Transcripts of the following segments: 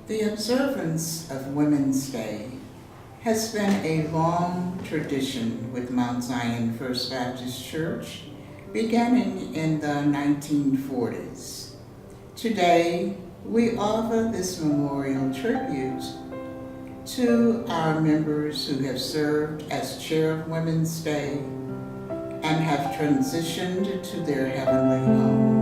The observance of Women's Day has been a long tradition with Mount Zion First Baptist Church, beginning in the 1940s. Today, we offer this memorial tribute to our members who have served as chair of Women's Day and have transitioned to their heavenly home.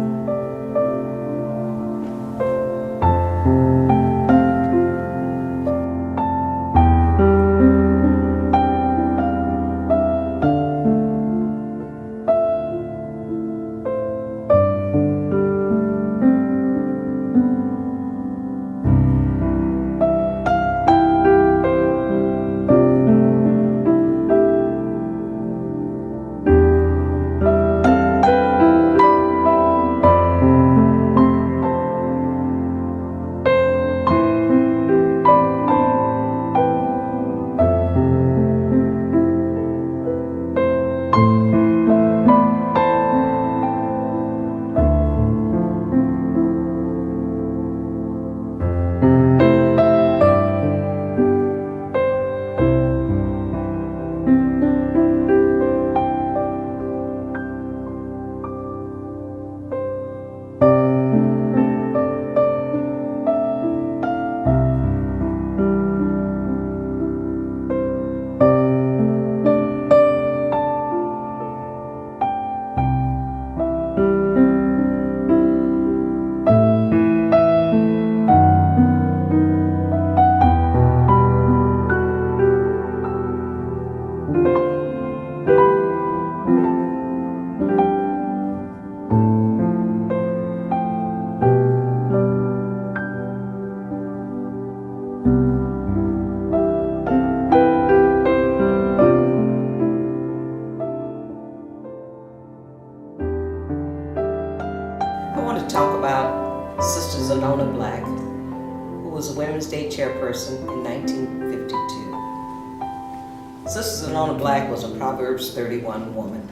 Talk about Sister Zalona Black, who was a Women's Day chairperson in 1952. Sister Zalona Black was a Proverbs 31 woman,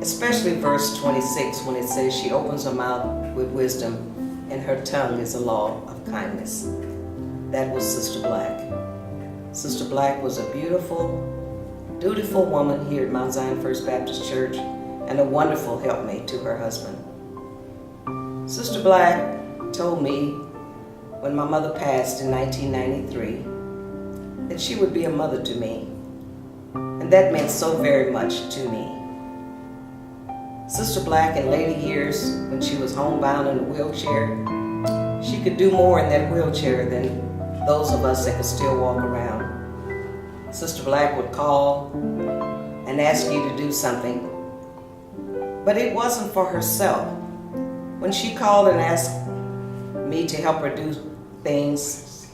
especially verse 26 when it says she opens her mouth with wisdom and her tongue is a law of kindness. That was Sister Black. Sister Black was a beautiful, dutiful woman here at Mount Zion First Baptist Church and a wonderful helpmate to her husband. Sister Black told me when my mother passed in 1993 that she would be a mother to me, and that meant so very much to me. Sister Black in later years, when she was homebound in a wheelchair, she could do more in that wheelchair than those of us that could still walk around. Sister Black would call and ask you to do something, but it wasn't for herself. When she called and asked me to help her do things,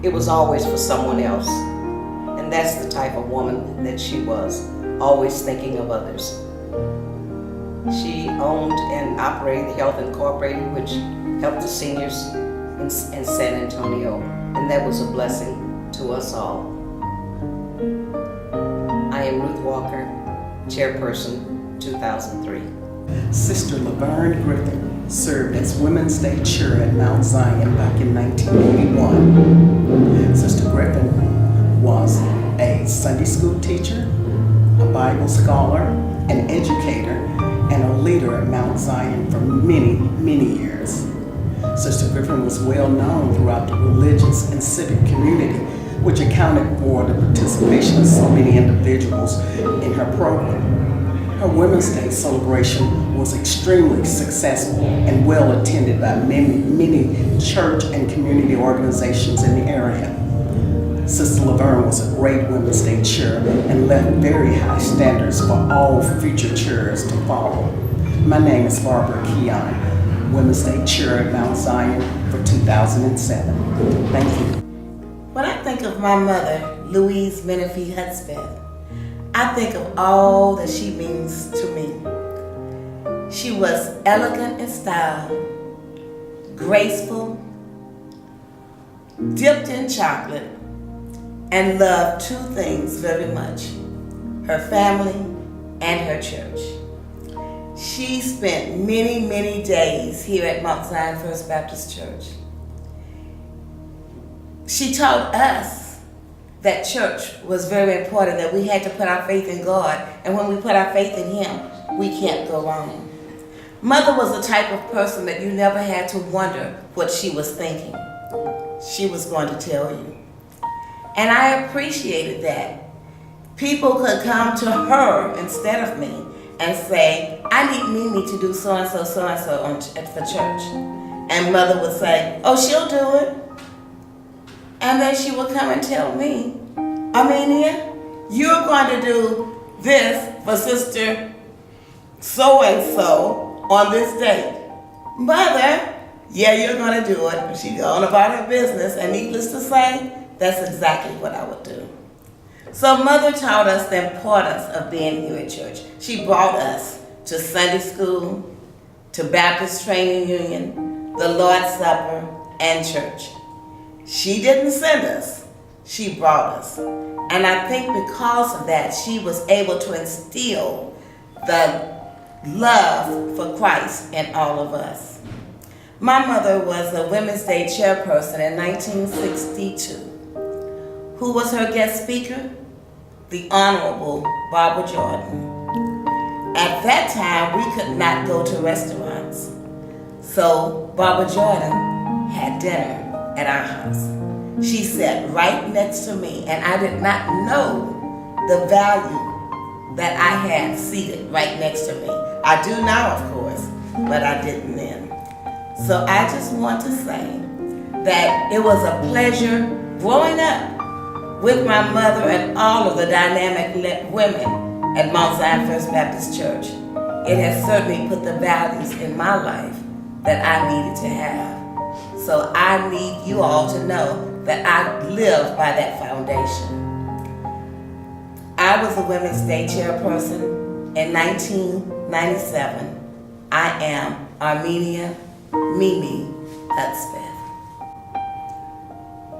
it was always for someone else. And that's the type of woman that she was, always thinking of others. She owned and operated Health Incorporated, which helped the seniors in San Antonio, and that was a blessing to us all. I am Ruth Walker, Chairperson, 2003. Sister Laverne Griffin served as Women's Day Chair at Mount Zion back in 1981. Sister Griffin was a Sunday school teacher, a Bible scholar, an educator, and a leader at Mount Zion for many, many years. Sister Griffin was well known throughout the religious and civic community, which accounted for the participation of so many individuals in her program. Her Women's Day celebration was extremely successful and well attended by many church and community organizations in the area. Sister Laverne was a great Women's Day chair and left very high standards for all future chairs to follow. My name is Barbara Keon, Women's Day Chair at Mount Zion for 2007. Thank you. When I think of my mother, Louise Menifee Hudspeth, I think of all that she means to me. She was elegant in style, graceful, dipped in chocolate, and loved two things very much: her family and her church. She spent many days here at Mount Zion First Baptist Church. she taught us that church was very important, that we had to put our faith in God, and when we put our faith in Him, we can't go wrong. Mother was the type of person that you never had to wonder what she was thinking. She was going to tell you. And I appreciated that. People could come to her instead of me and say, I need Mimi to do so-and-so for church. And Mother would say, oh, she'll do it. And then she would come and tell me, Armenia, you're going to do this for Sister so-and-so on this date. Mother, yeah, you're going to do it. She'd go on about her business, and needless to say, that's exactly what I would do. So Mother taught us the importance of being here at church. She brought us to Sunday school, to Baptist Training Union, the Lord's Supper, and church. She didn't send us, she brought us. And I think because of that, she was able to instill the love for Christ in all of us. My mother was a Women's Day chairperson in 1962. Who was her guest speaker? The Honorable Barbara Jordan. At that time, we could not go to restaurants. So Barbara Jordan had dinner at our house. She sat right next to me, and I did not know the value that I had seated right next to me. I do now, of course, but I didn't then. So I just want to say that it was a pleasure growing up with my mother and all of the dynamic women at Mount Zion First Baptist Church. It has certainly put the values in my life that I needed to have. So I need you all to know that I live by that foundation. I was a Women's Day chairperson in 1997. I am Armenia Mimi Hudspeth.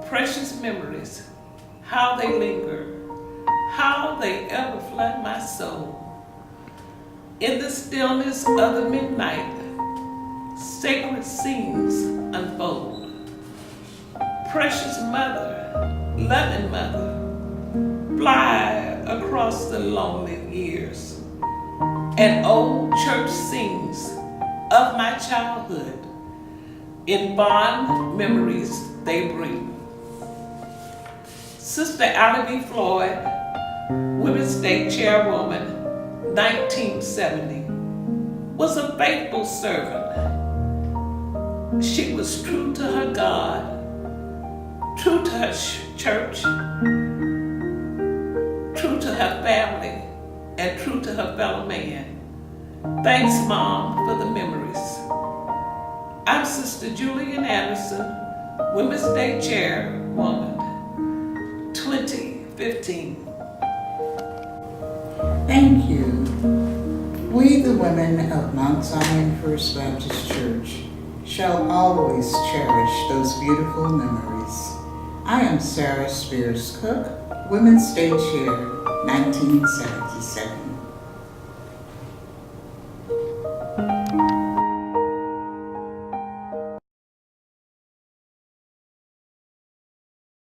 Precious memories, how they linger, how they ever flood my soul. In the stillness of the midnight, sacred scenes unfold. Precious mother, loving mother, fly across the lonely years. And old church scenes of my childhood, in fond memories they bring. Sister Allie B. Floyd, Women's Day Chairwoman, 1970, was a faithful servant. She was true to her God, true to her church, true to her family, and true to her fellow man. Thanks, Mom, for the memories. I'm Sister Julian Anderson, Women's Day Chairwoman, 2015. Thank you. We, the women of Mount Zion First Baptist Church, shall always cherish those beautiful memories. I am Sarah Spears Cook, Women's Day Chair, 1977.